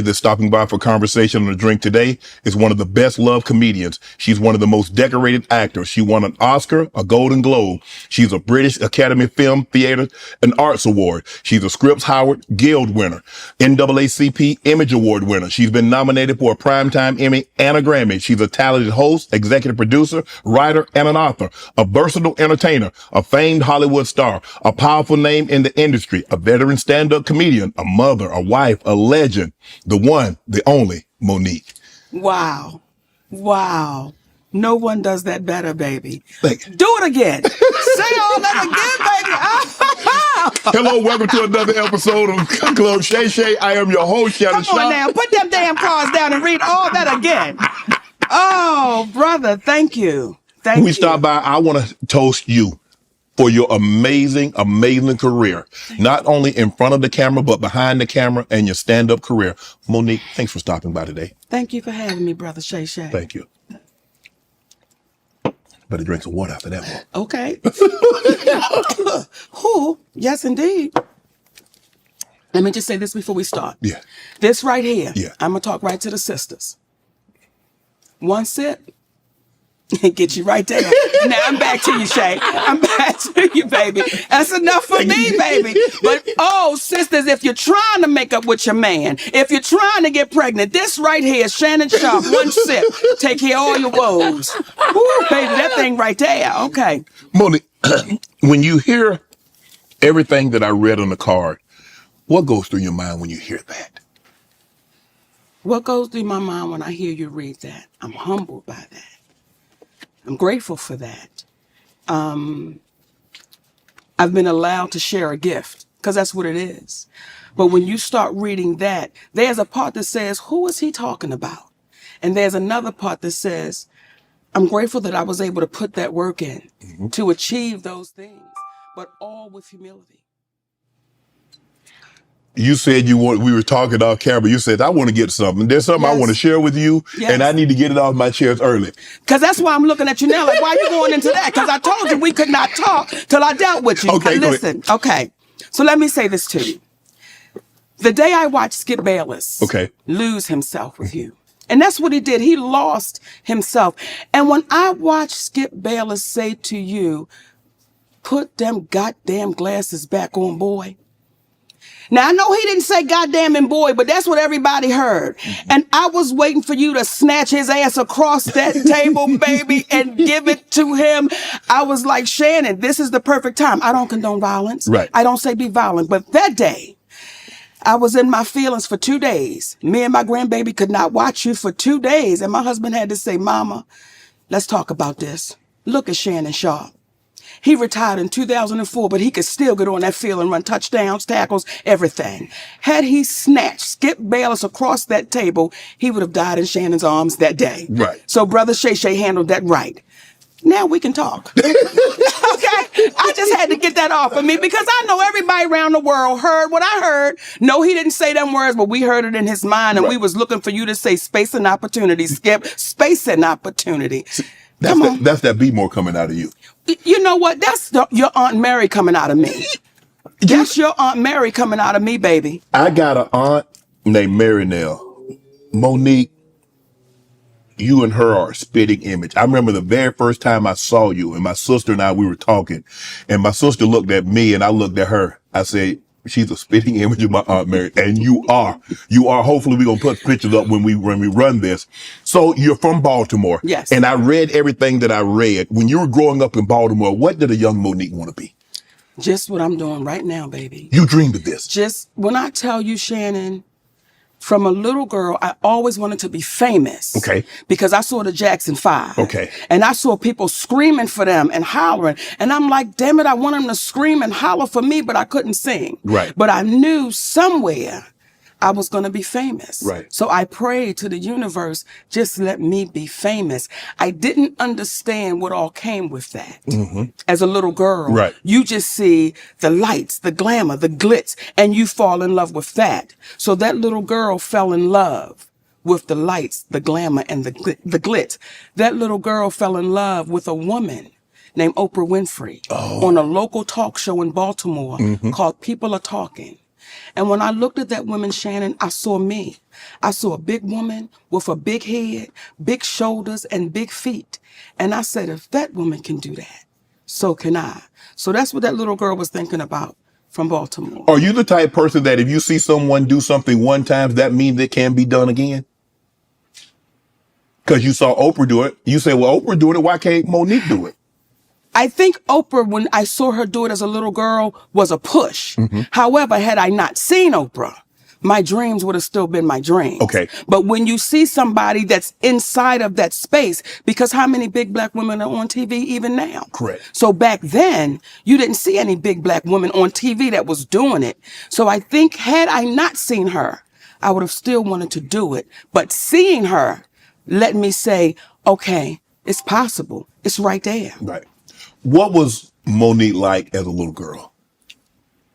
That's stopping by for conversation and a drink today is one of the best loved comedians. She's one of the most decorated actors. She won an Oscar, a Golden Globe. She's a British Academy Film, Theater, and Arts Award. She's a Scripps Howard Guild winner, NAACP Image Award winner. She's been nominated for a Primetime Emmy and a Grammy. She's a talented host, executive producer, writer, and an author, a versatile entertainer, a famed Hollywood star, a powerful name in the industry, a veteran stand-up comedian, a mother, a wife, a legend. The one, the only, Monique. Wow. Wow. No one does that better, baby. Thank you. Do it again. Say all that again, baby. Hello, welcome to another episode of Club Shay Shay. I am your host, Shannon Come on now, put them damn cards down and read all that again. Oh, brother, thank you. Thank you. When we stop by, I want to toast you for your amazing, amazing career. Not only in front of the camera, but behind the camera and your stand-up career. Monique, thanks for stopping by today. Thank you for having me, brother Shay Shay. Thank you. Better drink some water after that one. Okay. Who? Yes, indeed. Let me just say this before we start. Yeah. This right here. Yeah. I'm going to talk right to the sisters. One sip. Get you right there. Now I'm back to you, Shay. I'm back to you, baby. That's enough for me, baby. But, oh, sisters, if you're trying to make up with your man, if you're trying to get pregnant, this right here is Shannon Sharp. One sip. Take care of all your woes. Woo, baby, that thing right there. Okay. Monique, when you hear everything that I read on the card, what goes through your mind when you hear that? What goes through my mind when I hear you read that? I'm humbled by that. I'm grateful for that. I've been allowed to share a gift because that's what it is. But when you start reading that, there's a part that says, who is he talking about? And there's another part that says, I'm grateful that I was able to put that work in to achieve those things, but all with humility. You said we were talking off camera. You said, I want to get something. There's something I want to share with you, and I need to get it off my chest early. Because that's why I'm looking at you now. Like, why are you going into that? Because I told you we could not talk till I dealt with you. Okay, listen. Okay. So let me say this to you. The day I watched Skip Bayless lose himself with you, and that's what he did. He lost himself. And when I watched Skip Bayless say to you, put them goddamn glasses back on, boy. Now, I know he didn't say goddamn and boy, but that's what everybody heard. And I was waiting for you to snatch his ass across that table, baby, and give it to him. I was like, Shannon, this is the perfect time. I don't condone violence. Right. I don't say be violent. But that day, I was in my feelings for 2 days. Me and my grandbaby could not watch you for 2 days. And my husband had to say, Mama, let's talk about this. Look at Shannon Sharp. He retired in 2004, but he could still get on that field and run touchdowns, tackles, everything. Had he snatched Skip Bayless across that table, he would have died in Shannon's arms that day. Right. So Brother Shay Shay handled that right. Now we can talk. Okay? I just had to get that off of me because I know everybody around the world heard what I heard. No, he didn't say them words, but we heard it in his mind, and we was looking for you to say space and opportunity, Skip. Space and opportunity. That's that be more coming out of you. You know what? That's your Aunt Mary coming out of me. That's your Aunt Mary coming out of me, baby. I got an aunt named Mary Nell. Monique, you and her are a spitting image. I remember the very first time I saw you, and my sister and I, we were talking, and my sister looked at me and I looked at her. I said, she's a spitting image of my Aunt Mary. And you are. Hopefully we're going to put pictures up when we run this. So you're from Baltimore. Yes. And I read everything that I read. When you were growing up in Baltimore, what did a young Monique want to be? Just what I'm doing right now, baby. You dreamed of this. Just when I tell you, Shannon, from a little girl, I always wanted to be famous. Okay. Because I saw the Jackson 5. Okay. And I saw people screaming for them and hollering. And I'm like, damn it, I want them to scream and holler for me, but I couldn't sing. Right. But I knew somewhere I was going to be famous. Right. So I prayed to the universe, just let me be famous. I didn't understand what all came with that. As a little girl, Right. You just see the lights, the glamour, the glitz, and you fall in love with that. So that little girl fell in love with the lights, the glamour, and the glitz. That little girl fell in love with a woman named Oprah Winfrey on a local talk show in Baltimore called People Are Talking. And when I looked at that woman, Shannon, I saw me. I saw a big woman with a big head, big shoulders, and big feet. And I said, if that woman can do that, so can I. So that's what that little girl was thinking about from Baltimore. Are you the type of person that if you see someone do something one time, that means it can be done again? Because you saw Oprah do it. You say, well, Oprah doing it. Why can't Monique do it? I think Oprah, when I saw her do it as a little girl, was a push. However, had I not seen Oprah, my dreams would have still been my dreams. Okay. But when you see somebody that's inside of that space, because how many big black women are on TV even now? Correct. So back then, you didn't see any big black women on TV that was doing it. So I think had I not seen her, I would have still wanted to do it. But seeing her let me say, okay, it's possible. It's right there. Right. What was Monique like as a little girl?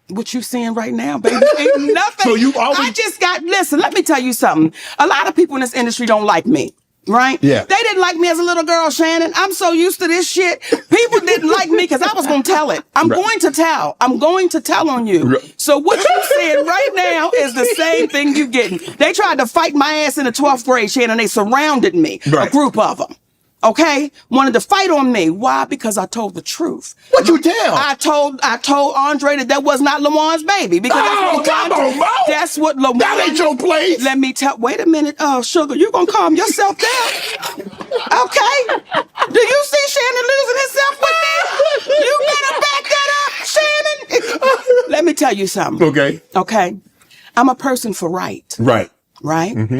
What you seeing right now, baby, ain't nothing. So you always... I just got, listen, let me tell you something. A lot of people in this industry don't like me, right? Yeah. They didn't like me as a little girl, Shannon. I'm so used to this shit. People didn't like me because I was going to tell it. I'm going to tell. I'm going to tell on you. So what you seeing right now is the same thing you getting. They tried to fight my ass in the 12th grade, Shannon. They surrounded me, a group of them. Okay, wanted to fight on me. Why? Because I told the truth. What you tell? I told Andre that was not Lawan's baby. Because that's what Lawan. That ain't your place. Let me tell. Wait a minute, Sugar. You gonna calm yourself down? Okay. Do you see Shannon losing himself with me? You better back that up, Shannon. Let me tell you something. Okay. Okay. I'm a person for right. Right. Right. Mm-hmm.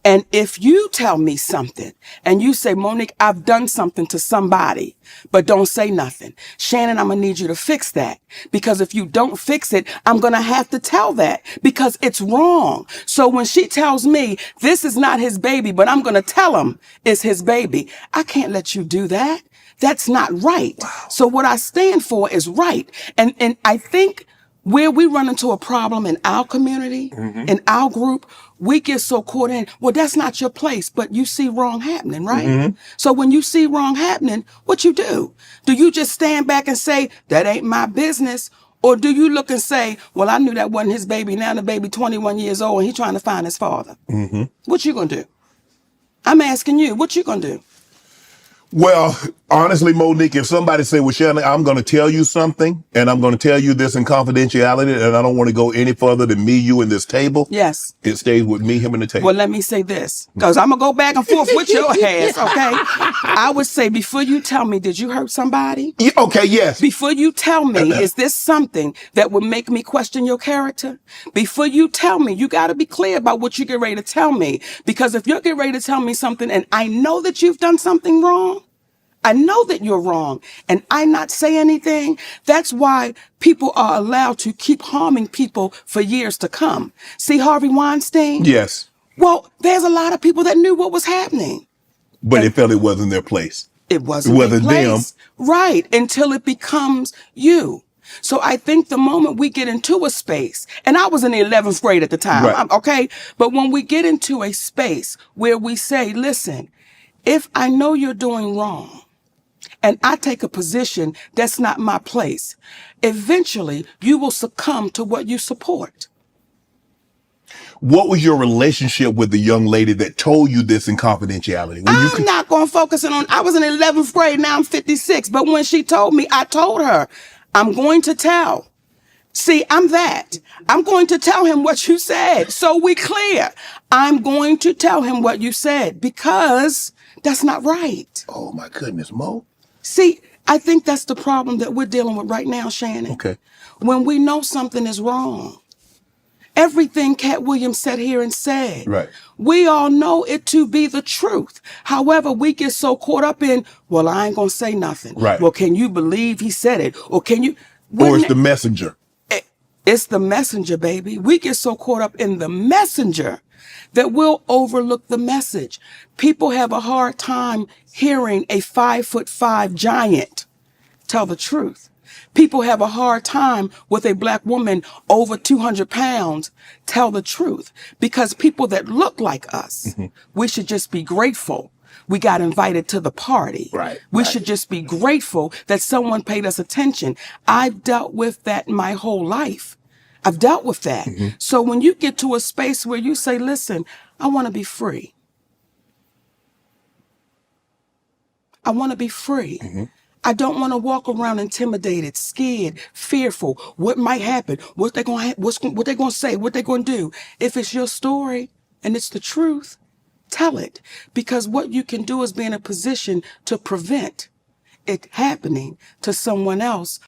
And if you tell me something and you say, Monique, I've done something to somebody, but don't say nothing. Shannon, I'm going to need you to fix that, because if you don't fix it, I'm going to have to tell that because it's wrong. So when she tells me this is not his baby, but I'm going to tell him it's his baby, I can't let you do that. That's not right. Wow. So what I stand for is right. And I think where we run into a problem in our community, in our group, we get so caught in, well, that's not your place, but you see wrong happening, right? So when you see wrong happening, what you do? Do you just stand back and say, that ain't my business? Or do you look and say, well, I knew that wasn't his baby. Now the baby 21 years old and he's trying to find his father. What you gonna do? I'm asking you, what you gonna do? Well, honestly, Monique, if somebody say, well, Shannon, I'm going to tell you something, and I'm going to tell you this in confidentiality, and I don't want to go any further than me, you, and this table. Yes. It stays with me, him, and the table. Well, let me say this, because I'm going to go back and forth with your ass, okay? I would say, before you tell me, did you hurt somebody? Yeah, okay, yes. Before you tell me, is this something that would make me question your character? Before you tell me, you got to be clear about what you get ready to tell me. Because if you're getting ready to tell me something, and I know that you've done something wrong, I know that you're wrong, and I not say anything. That's why people are allowed to keep harming people for years to come. See Harvey Weinstein? Yes. Well, there's a lot of people that knew what was happening. But they felt it wasn't their place. It wasn't their place. Them. Right, until it becomes you. So I think the moment we get into a space, and I was in the 11th grade at the time, okay? But when we get into a space where we say, listen, if I know you're doing wrong, and I take a position that's not my place, eventually you will succumb to what you support. What was your relationship with the young lady that told you this in confidentiality? I'm not going to focus on, I was in 11th grade, now I'm 56. But when she told me, I told her, I'm going to tell. See, I'm that. I'm going to tell him what you said. So we clear. I'm going to tell him what you said because that's not right. Oh my goodness, Mo. See, I think that's the problem that we're dealing with right now, Shannon. Okay. When we know something is wrong, everything Katt Williams sat here and said, we all know it to be the truth. However, we get so caught up in, well, I ain't going to say nothing. Well, can you believe he said it? Or can you? Or it's the messenger. It's the messenger, baby. We get so caught up in the messenger that we'll overlook the message. People have a hard time hearing a 5'5" giant tell the truth. People have a hard time with a black woman over 200 pounds tell the truth, because people that look like us, we should just be grateful we got invited to the party. We should just be grateful that someone paid us attention. I've dealt with that my whole life. I've dealt with that. So when you get to a space where you say, listen, I want to be free. I want to be free. I don't want to walk around intimidated, scared, fearful. What might happen? What they going to say? What they going to do? If it's your story and it's the truth, tell it. Because what you can do is be in a position to prevent it happening to someone else